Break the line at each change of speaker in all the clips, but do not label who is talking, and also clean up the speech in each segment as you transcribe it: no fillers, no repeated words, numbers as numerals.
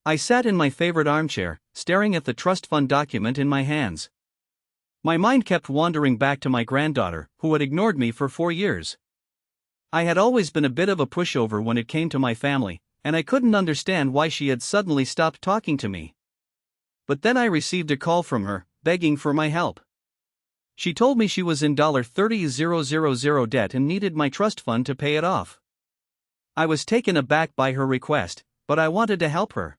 I sat in my favorite armchair, staring at the trust fund document in my hands. My mind kept wandering back to my granddaughter, who had ignored me for 4 years. I had always been a bit of a pushover when it came to my family, and I couldn't understand why she had suddenly stopped talking to me. But then I received a call from her, begging for my help. She told me she was in $30,000 debt and needed my trust fund to pay it off. I was taken aback by her request, but I wanted to help her.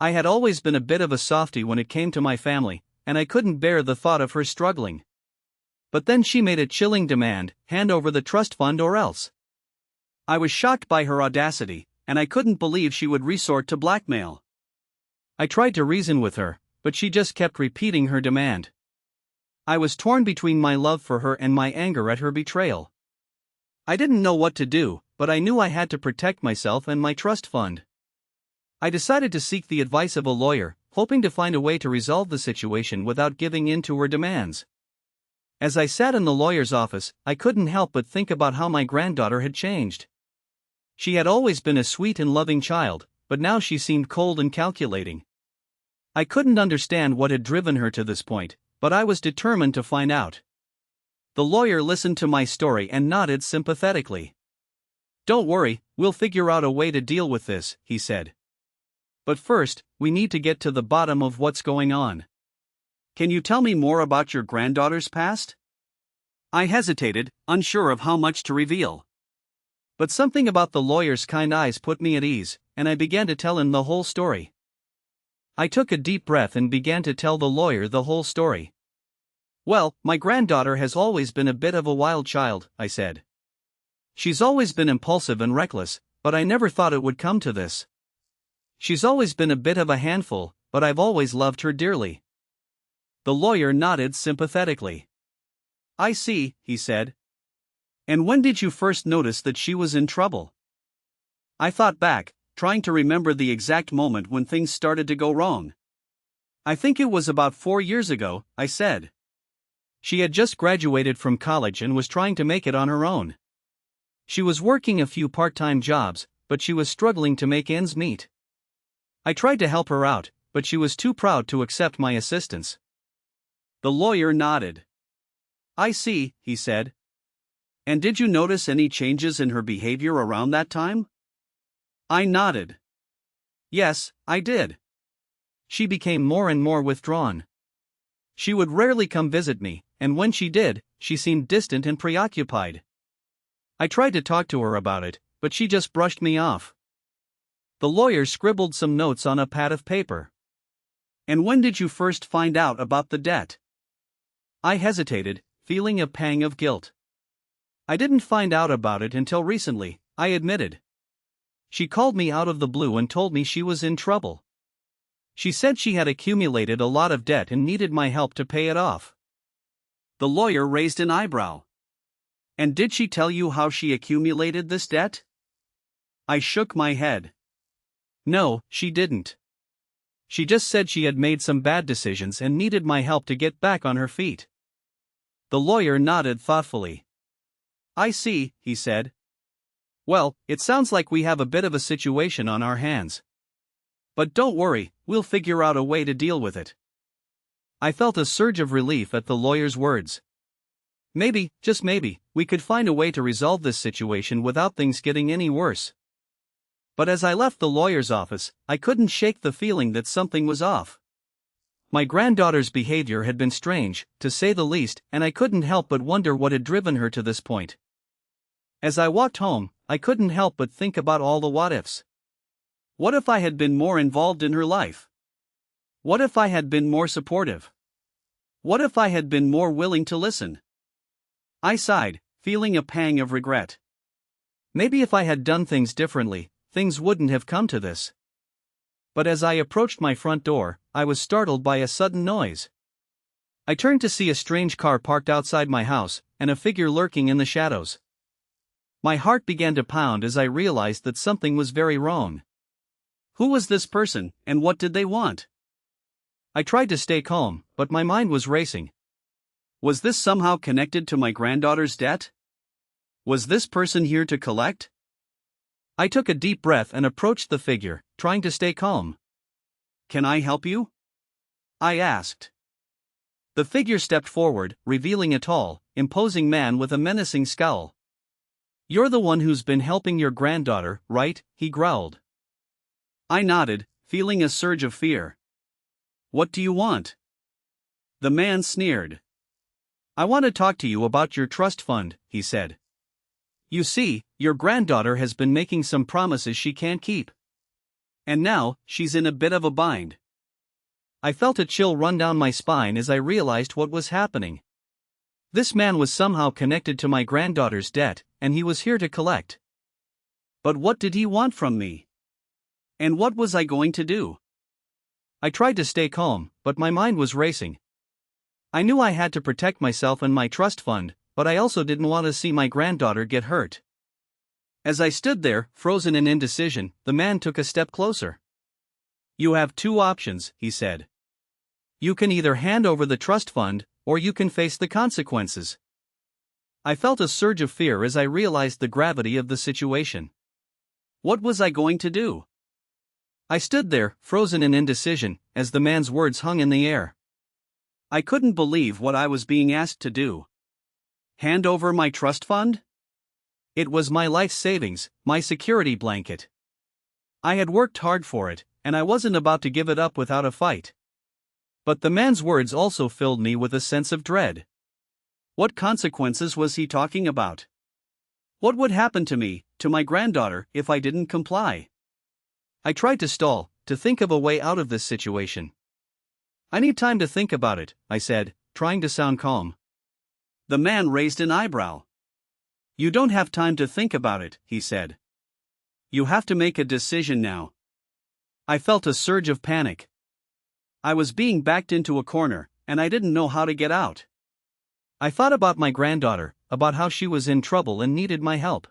I had always been a bit of a softie when it came to my family, and I couldn't bear the thought of her struggling. But then she made a chilling demand: hand over the trust fund or else. I was shocked by her audacity, and I couldn't believe she would resort to blackmail. I tried to reason with her, but she just kept repeating her demand. I was torn between my love for her and my anger at her betrayal. I didn't know what to do, but I knew I had to protect myself and my trust fund. I decided to seek the advice of a lawyer, hoping to find a way to resolve the situation without giving in to her demands. As I sat in the lawyer's office, I couldn't help but think about how my granddaughter had changed. She had always been a sweet and loving child, but now she seemed cold and calculating. I couldn't understand what had driven her to this point, but I was determined to find out. The lawyer listened to my story and nodded sympathetically. "Don't worry, we'll figure out a way to deal with this," he said. "But first, we need to get to the bottom of what's going on. Can you tell me more about your granddaughter's past?" I hesitated, unsure of how much to reveal. But something about the lawyer's kind eyes put me at ease, and I began to tell him the whole story. I took a deep breath and began to tell the lawyer the whole story. "Well, my granddaughter has always been a bit of a wild child," I said. "She's always been impulsive and reckless, but I never thought it would come to this. She's always been a bit of a handful, but I've always loved her dearly." The lawyer nodded sympathetically. "I see," he said. "And when did you first notice that she was in trouble?" I thought back, trying to remember the exact moment when things started to go wrong. "I think it was about 4 years ago," I said. She had just graduated from college and was trying to make it on her own. She was working a few part-time jobs, but she was struggling to make ends meet. I tried to help her out, but she was too proud to accept my assistance. The lawyer nodded. "I see," he said. "And did you notice any changes in her behavior around that time?" I nodded. "Yes, I did. She became more and more withdrawn. She would rarely come visit me, and when she did, she seemed distant and preoccupied. I tried to talk to her about it, but she just brushed me off." The lawyer scribbled some notes on a pad of paper. "And when did you first find out about the debt?" I hesitated, feeling a pang of guilt. "I didn't find out about it until recently," I admitted. "She called me out of the blue and told me she was in trouble. She said she had accumulated a lot of debt and needed my help to pay it off." The lawyer raised an eyebrow. "And did she tell you how she accumulated this debt?" I shook my head. "No, she didn't. She just said she had made some bad decisions and needed my help to get back on her feet." The lawyer nodded thoughtfully. "I see," he said. "Well, it sounds like we have a bit of a situation on our hands. But don't worry, we'll figure out a way to deal with it." I felt a surge of relief at the lawyer's words. Maybe, just maybe, we could find a way to resolve this situation without things getting any worse. But as I left the lawyer's office, I couldn't shake the feeling that something was off. My granddaughter's behavior had been strange, to say the least, and I couldn't help but wonder what had driven her to this point. As I walked home, I couldn't help but think about all the what-ifs. What if I had been more involved in her life? What if I had been more supportive? What if I had been more willing to listen? I sighed, feeling a pang of regret. Maybe if I had done things differently, things wouldn't have come to this. But as I approached my front door, I was startled by a sudden noise. I turned to see a strange car parked outside my house, and a figure lurking in the shadows. My heart began to pound as I realized that something was very wrong. Who was this person, and what did they want? I tried to stay calm, but my mind was racing. Was this somehow connected to my granddaughter's debt? Was this person here to collect? I took a deep breath and approached the figure, trying to stay calm. "Can I help you?" I asked. The figure stepped forward, revealing a tall, imposing man with a menacing scowl. "You're the one who's been helping your granddaughter, right?" he growled. I nodded, feeling a surge of fear. "What do you want?" The man sneered. "I want to talk to you about your trust fund," he said. "You see, your granddaughter has been making some promises she can't keep. And now, she's in a bit of a bind." I felt a chill run down my spine as I realized what was happening. This man was somehow connected to my granddaughter's debt, and he was here to collect. But what did he want from me? And what was I going to do? I tried to stay calm, but my mind was racing. I knew I had to protect myself and my trust fund, but I also didn't want to see my granddaughter get hurt. As I stood there, frozen in indecision, the man took a step closer. "You have two options," he said. "You can either hand over the trust fund, or you can face the consequences." I felt a surge of fear as I realized the gravity of the situation. What was I going to do? I stood there, frozen in indecision, as the man's words hung in the air. I couldn't believe what I was being asked to do. Hand over my trust fund? It was my life savings, my security blanket. I had worked hard for it, and I wasn't about to give it up without a fight. But the man's words also filled me with a sense of dread. What consequences was he talking about? What would happen to me, to my granddaughter, if I didn't comply? I tried to stall, to think of a way out of this situation. "I need time to think about it," I said, trying to sound calm. The man raised an eyebrow. "You don't have time to think about it," he said. "You have to make a decision now." I felt a surge of panic. I was being backed into a corner, and I didn't know how to get out. I thought about my granddaughter, about how she was in trouble and needed my help.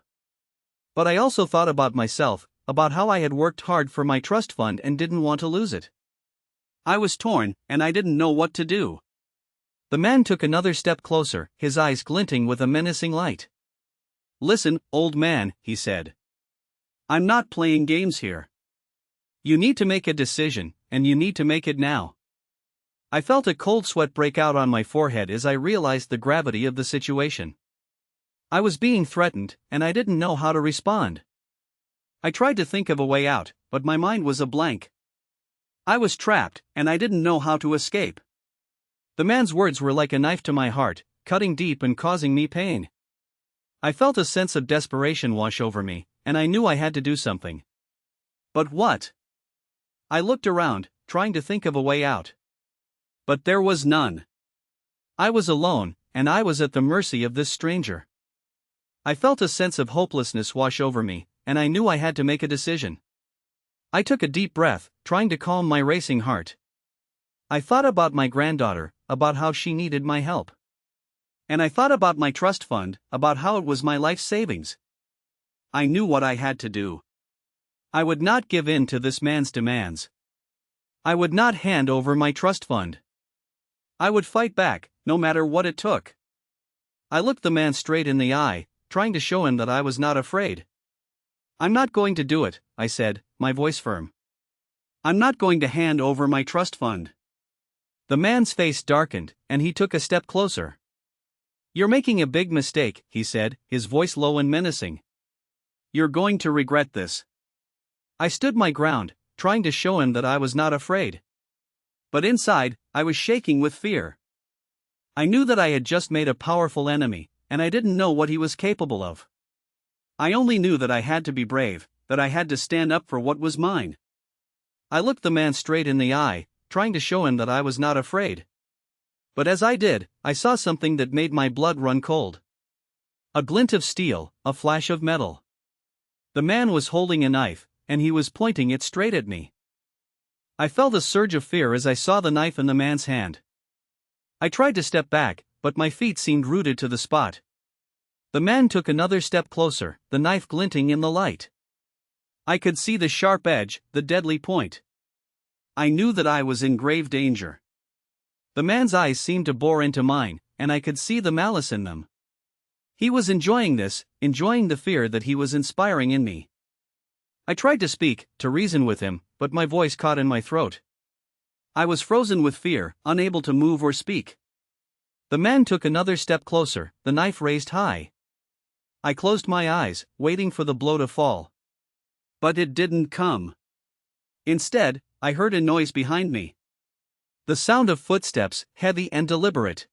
But I also thought about myself, about how I had worked hard for my trust fund and didn't want to lose it. I was torn, and I didn't know what to do. The man took another step closer, his eyes glinting with a menacing light. "Listen, old man," he said. "I'm not playing games here. You need to make a decision, and you need to make it now." I felt a cold sweat break out on my forehead as I realized the gravity of the situation. I was being threatened, and I didn't know how to respond. I tried to think of a way out, but my mind was a blank. I was trapped, and I didn't know how to escape. The man's words were like a knife to my heart, cutting deep and causing me pain. I felt a sense of desperation wash over me, and I knew I had to do something. But what? I looked around, trying to think of a way out. But there was none. I was alone, and I was at the mercy of this stranger. I felt a sense of hopelessness wash over me, and I knew I had to make a decision. I took a deep breath, trying to calm my racing heart. I thought about my granddaughter, about how she needed my help. And I thought about my trust fund, about how it was my life savings. I knew what I had to do. I would not give in to this man's demands. I would not hand over my trust fund. I would fight back, no matter what it took. I looked the man straight in the eye, trying to show him that I was not afraid. "I'm not going to do it," I said, my voice firm. "I'm not going to hand over my trust fund." The man's face darkened, and he took a step closer. "You're making a big mistake," he said, his voice low and menacing. "You're going to regret this." I stood my ground, trying to show him that I was not afraid. But inside, I was shaking with fear. I knew that I had just made a powerful enemy, and I didn't know what he was capable of. I only knew that I had to be brave, that I had to stand up for what was mine. I looked the man straight in the eye, trying to show him that I was not afraid. But as I did, I saw something that made my blood run cold. A glint of steel, a flash of metal. The man was holding a knife, and he was pointing it straight at me. I felt a surge of fear as I saw the knife in the man's hand. I tried to step back, but my feet seemed rooted to the spot. The man took another step closer, the knife glinting in the light. I could see the sharp edge, the deadly point. I knew that I was in grave danger. The man's eyes seemed to bore into mine, and I could see the malice in them. He was enjoying this, enjoying the fear that he was inspiring in me. I tried to speak, to reason with him, but my voice caught in my throat. I was frozen with fear, unable to move or speak. The man took another step closer, the knife raised high. I closed my eyes, waiting for the blow to fall. But it didn't come. Instead, I heard a noise behind me. The sound of footsteps, heavy and deliberate.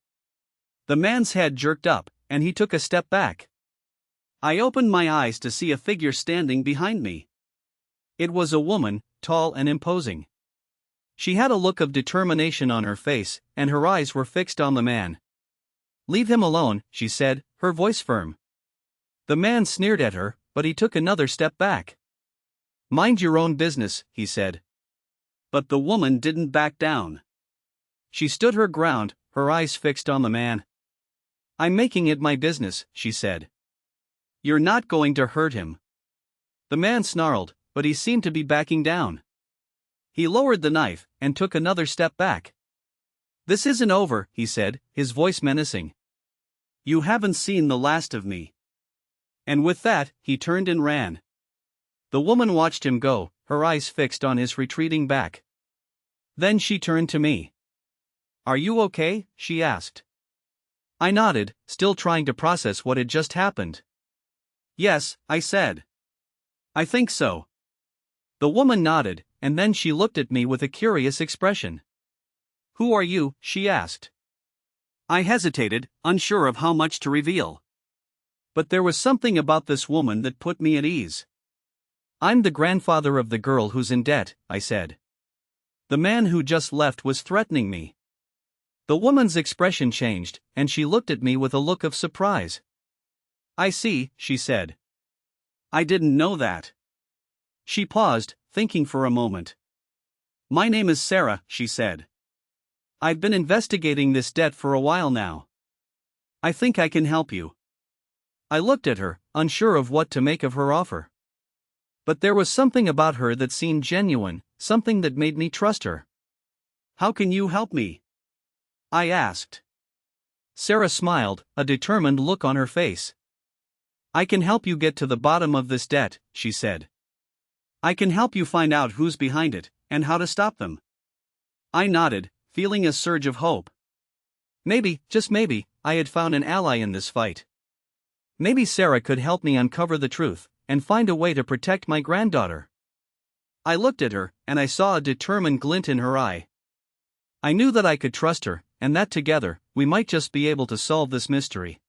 The man's head jerked up, and he took a step back. I opened my eyes to see a figure standing behind me. It was a woman, tall and imposing. She had a look of determination on her face, and her eyes were fixed on the man. "Leave him alone," she said, her voice firm. The man sneered at her, but he took another step back. "Mind your own business," he said. But the woman didn't back down. She stood her ground, her eyes fixed on the man. "I'm making it my business," she said. "You're not going to hurt him." The man snarled, but he seemed to be backing down. He lowered the knife, and took another step back. "This isn't over," he said, his voice menacing. "You haven't seen the last of me." And with that, he turned and ran. The woman watched him go, her eyes fixed on his retreating back. Then she turned to me. "Are you okay?" she asked. I nodded, still trying to process what had just happened. "Yes," I said. "I think so." The woman nodded, and then she looked at me with a curious expression. "Who are you?" she asked. I hesitated, unsure of how much to reveal. But there was something about this woman that put me at ease. "I'm the grandfather of the girl who's in debt," I said. The man who just left was threatening me. The woman's expression changed, and she looked at me with a look of surprise. "I see," she said. "I didn't know that." She paused, thinking for a moment. "My name is Sarah," she said. "I've been investigating this debt for a while now. I think I can help you." I looked at her, unsure of what to make of her offer. But there was something about her that seemed genuine, something that made me trust her. "How can you help me?" I asked. Sarah smiled, a determined look on her face. "I can help you get to the bottom of this debt," she said. "I can help you find out who's behind it, and how to stop them." I nodded, feeling a surge of hope. Maybe, just maybe, I had found an ally in this fight. Maybe Sarah could help me uncover the truth, and find a way to protect my granddaughter. I looked at her, and I saw a determined glint in her eye. I knew that I could trust her, and that together, we might just be able to solve this mystery.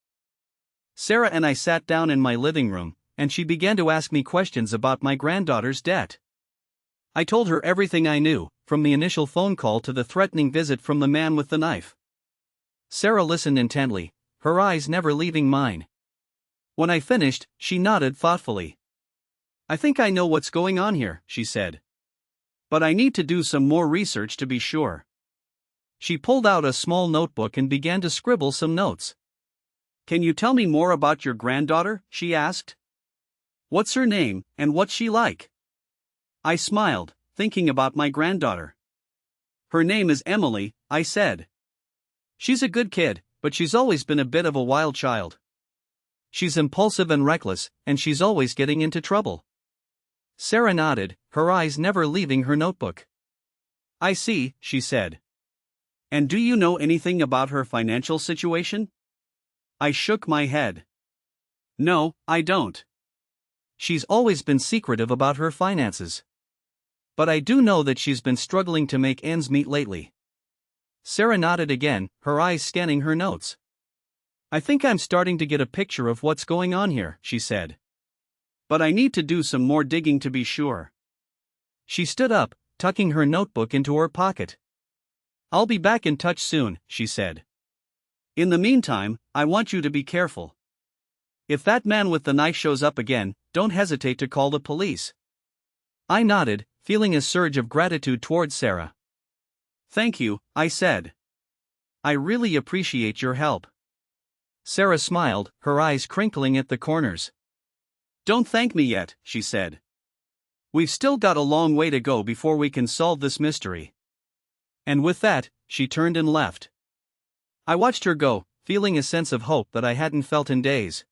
Sarah and I sat down in my living room, and she began to ask me questions about my granddaughter's debt. I told her everything I knew, from the initial phone call to the threatening visit from the man with the knife. Sarah listened intently, her eyes never leaving mine. When I finished, she nodded thoughtfully. "I think I know what's going on here," she said. "But I need to do some more research to be sure." She pulled out a small notebook and began to scribble some notes. "Can you tell me more about your granddaughter?" she asked. "What's her name, and what's she like?" I smiled, thinking about my granddaughter. "Her name is Emily," I said. "She's a good kid, but she's always been a bit of a wild child. She's impulsive and reckless, and she's always getting into trouble." Sarah nodded, her eyes never leaving her notebook. "I see," she said. "And do you know anything about her financial situation?" I shook my head. "No, I don't. She's always been secretive about her finances. But I do know that she's been struggling to make ends meet lately." Sarah nodded again, her eyes scanning her notes. "I think I'm starting to get a picture of what's going on here," she said. "But I need to do some more digging to be sure." She stood up, tucking her notebook into her pocket. "I'll be back in touch soon," she said. "In the meantime, I want you to be careful. If that man with the knife shows up again, don't hesitate to call the police." I nodded, feeling a surge of gratitude towards Sarah. "Thank you," I said. "I really appreciate your help." Sarah smiled, her eyes crinkling at the corners. "Don't thank me yet," she said. "We've still got a long way to go before we can solve this mystery." And with that, she turned and left. I watched her go, feeling a sense of hope that I hadn't felt in days.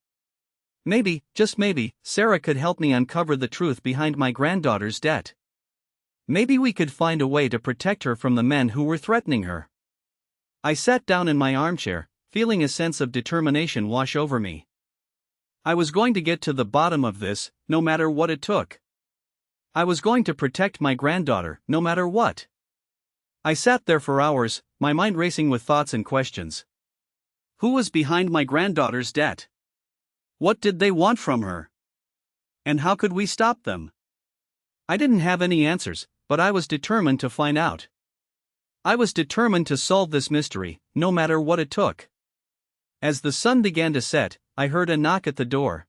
Maybe, just maybe, Sarah could help me uncover the truth behind my granddaughter's debt. Maybe we could find a way to protect her from the men who were threatening her. I sat down in my armchair, feeling a sense of determination wash over me. I was going to get to the bottom of this, no matter what it took. I was going to protect my granddaughter, no matter what. I sat there for hours, my mind racing with thoughts and questions. Who was behind my granddaughter's debt? What did they want from her? And how could we stop them? I didn't have any answers, but I was determined to find out. I was determined to solve this mystery, no matter what it took. As the sun began to set, I heard a knock at the door.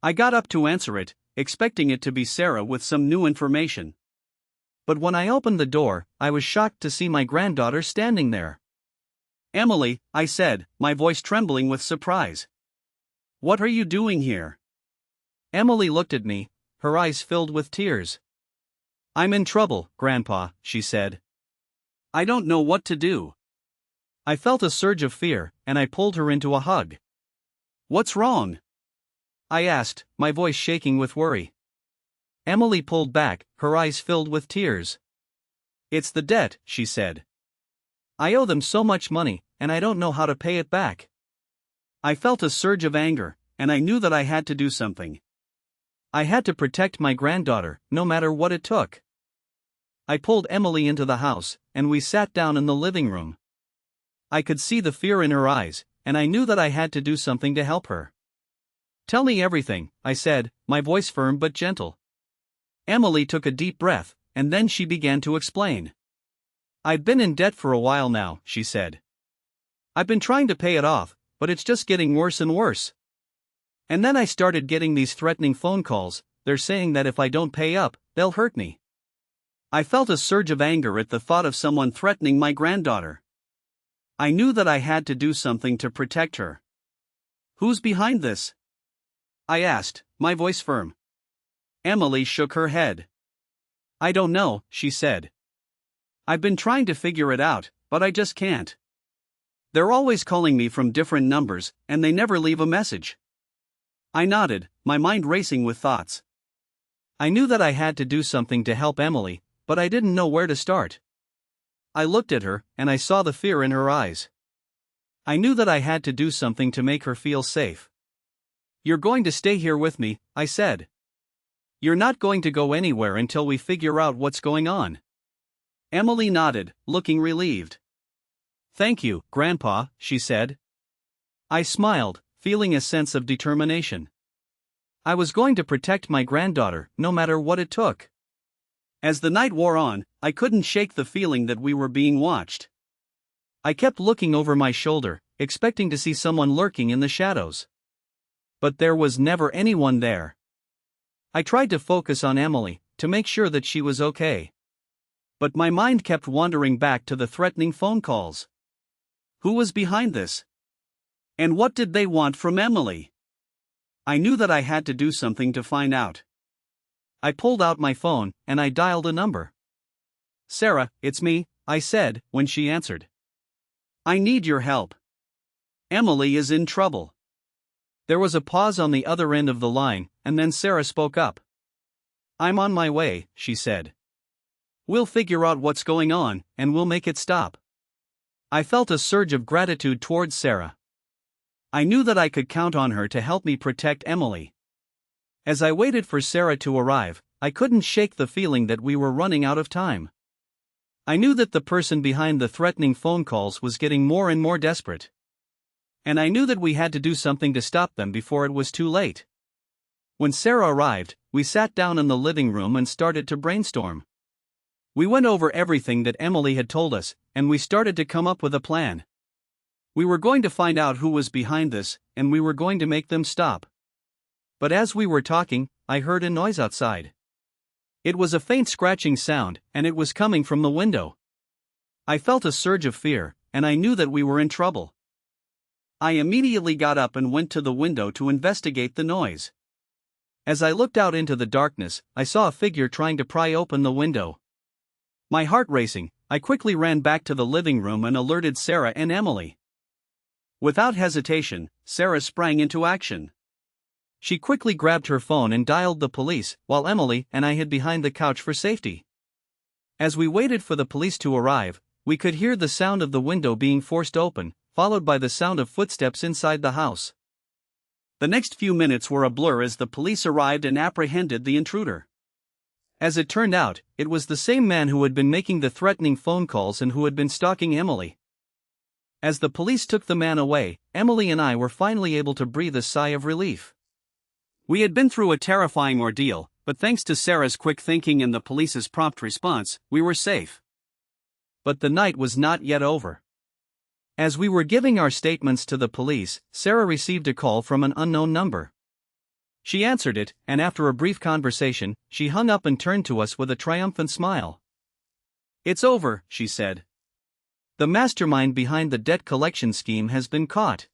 I got up to answer it, expecting it to be Sarah with some new information. But when I opened the door, I was shocked to see my granddaughter standing there. "Emily," I said, my voice trembling with surprise. "What are you doing here?" Emily looked at me, her eyes filled with tears. "I'm in trouble, Grandpa," she said. "I don't know what to do." I felt a surge of fear, and I pulled her into a hug. "What's wrong?" I asked, my voice shaking with worry. Emily pulled back, her eyes filled with tears. "It's the debt," she said. "I owe them so much money, and I don't know how to pay it back." I felt a surge of anger, and I knew that I had to do something. I had to protect my granddaughter, no matter what it took. I pulled Emily into the house, and we sat down in the living room. I could see the fear in her eyes, and I knew that I had to do something to help her. "Tell me everything," I said, my voice firm but gentle. Emily took a deep breath, and then she began to explain. "I've been in debt for a while now," she said. "I've been trying to pay it off, but it's just getting worse and worse. And then I started getting these threatening phone calls. They're saying that if I don't pay up, they'll hurt me." I felt a surge of anger at the thought of someone threatening my granddaughter. I knew that I had to do something to protect her. "Who's behind this?" I asked, my voice firm. Emily shook her head. "I don't know," she said. "I've been trying to figure it out, but I just can't. They're always calling me from different numbers, and they never leave a message." I nodded, my mind racing with thoughts. I knew that I had to do something to help Emily, but I didn't know where to start. I looked at her, and I saw the fear in her eyes. I knew that I had to do something to make her feel safe. "You're going to stay here with me," I said. "You're not going to go anywhere until we figure out what's going on." Emily nodded, looking relieved. "Thank you, Grandpa," she said. I smiled, feeling a sense of determination. I was going to protect my granddaughter, no matter what it took. As the night wore on, I couldn't shake the feeling that we were being watched. I kept looking over my shoulder, expecting to see someone lurking in the shadows. But there was never anyone there. I tried to focus on Emily, to make sure that she was okay. But my mind kept wandering back to the threatening phone calls. Who was behind this? And what did they want from Emily? I knew that I had to do something to find out. I pulled out my phone, and I dialed a number. "Sarah, it's me," I said, when she answered. "I need your help. Emily is in trouble." There was a pause on the other end of the line, and then Sarah spoke up. "I'm on my way," she said. "We'll figure out what's going on, and we'll make it stop." I felt a surge of gratitude towards Sarah. I knew that I could count on her to help me protect Emily. As I waited for Sarah to arrive, I couldn't shake the feeling that we were running out of time. I knew that the person behind the threatening phone calls was getting more and more desperate. And I knew that we had to do something to stop them before it was too late. When Sarah arrived, we sat down in the living room and started to brainstorm. We went over everything that Emily had told us, and we started to come up with a plan. We were going to find out who was behind this, and we were going to make them stop. But as we were talking, I heard a noise outside. It was a faint scratching sound, and it was coming from the window. I felt a surge of fear, and I knew that we were in trouble. I immediately got up and went to the window to investigate the noise. As I looked out into the darkness, I saw a figure trying to pry open the window. My heart racing, I quickly ran back to the living room and alerted Sarah and Emily. Without hesitation, Sarah sprang into action. She quickly grabbed her phone and dialed the police, while Emily and I hid behind the couch for safety. As we waited for the police to arrive, we could hear the sound of the window being forced open, followed by the sound of footsteps inside the house. The next few minutes were a blur as the police arrived and apprehended the intruder. As it turned out, it was the same man who had been making the threatening phone calls and who had been stalking Emily. As the police took the man away, Emily and I were finally able to breathe a sigh of relief. We had been through a terrifying ordeal, but thanks to Sarah's quick thinking and the police's prompt response, we were safe. But the night was not yet over. As we were giving our statements to the police, Sarah received a call from an unknown number. She answered it, and after a brief conversation, she hung up and turned to us with a triumphant smile. "It's over," she said. "The mastermind behind the debt collection scheme has been caught.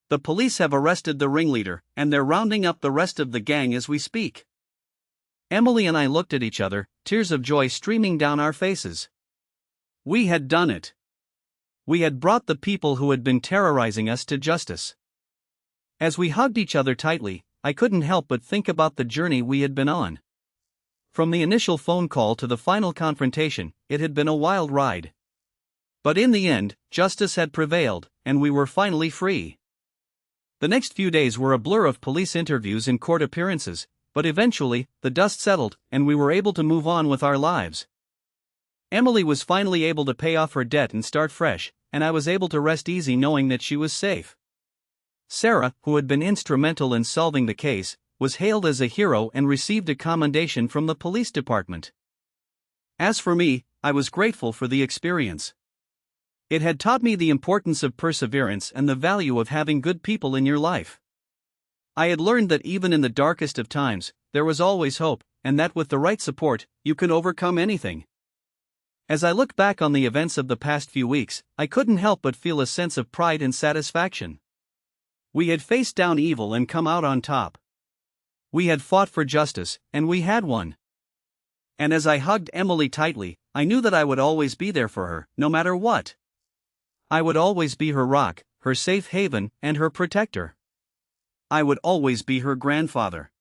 The police have arrested the ringleader, and they're rounding up the rest of the gang as we speak." Emily and I looked at each other, tears of joy streaming down our faces. We had done it. We had brought the people who had been terrorizing us to justice. As we hugged each other tightly, I couldn't help but think about the journey we had been on. From the initial phone call to the final confrontation, it had been a wild ride. But in the end, justice had prevailed, and we were finally free. The next few days were a blur of police interviews and court appearances, but eventually, the dust settled, and we were able to move on with our lives. Emily was finally able to pay off her debt and start fresh, and I was able to rest easy knowing that she was safe. Sarah, who had been instrumental in solving the case, was hailed as a hero and received a commendation from the police department. As for me, I was grateful for the experience. It had taught me the importance of perseverance and the value of having good people in your life. I had learned that even in the darkest of times, there was always hope, and that with the right support, you can overcome anything. As I look back on the events of the past few weeks, I couldn't help but feel a sense of pride and satisfaction. We had faced down evil and come out on top. We had fought for justice, and we had won. And as I hugged Emily tightly, I knew that I would always be there for her, no matter what. I would always be her rock, her safe haven, and her protector. I would always be her grandfather.